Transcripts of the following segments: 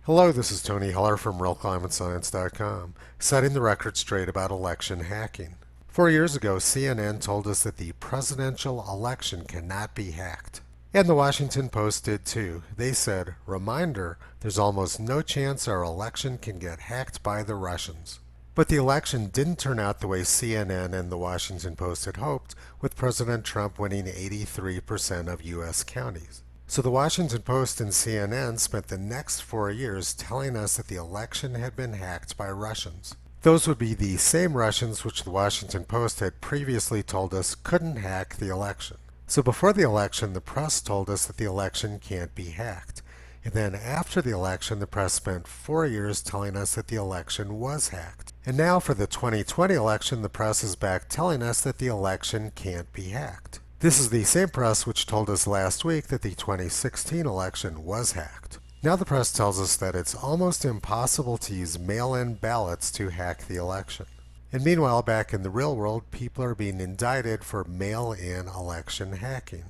Hello, this is Tony Heller from RealClimateScience.com, setting the record straight about election hacking. 4 years ago, CNN told us that the presidential election cannot be hacked. And the Washington Post did too. They said, reminder, there's almost no chance our election can get hacked by the Russians. But the election didn't turn out the way CNN and the Washington Post had hoped, with President Trump winning 83% of U.S. counties. So the Washington Post and CNN spent the next 4 years telling us that the election had been hacked by Russians. Those would be the same Russians which the Washington Post had previously told us couldn't hack the election. So before the election, the press told us that the election can't be hacked. And then after the election, the press spent 4 years telling us that the election was hacked. And now for the 2020 election, the press is back telling us that the election can't be hacked. This is the same press which told us last week that the 2016 election was hacked. Now the press tells us that it's almost impossible to use mail-in ballots to hack the election. And meanwhile, back in the real world, people are being indicted for mail-in election hacking.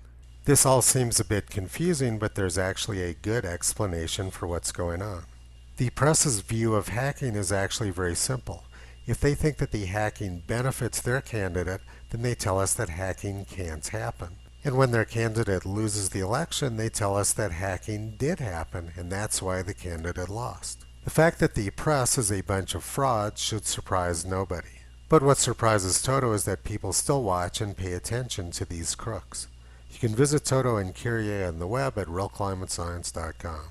This all seems a bit confusing, but there's actually a good explanation for what's going on. The press's view of hacking is actually very simple. If they think that the hacking benefits their candidate, then they tell us that hacking can't happen. And when their candidate loses the election, they tell us that hacking did happen, and that's why the candidate lost. The fact that the press is a bunch of frauds should surprise nobody. But what surprises Toto is that people still watch and pay attention to these crooks. You can visit Toto and Kyrie on the web at realclimatescience.com.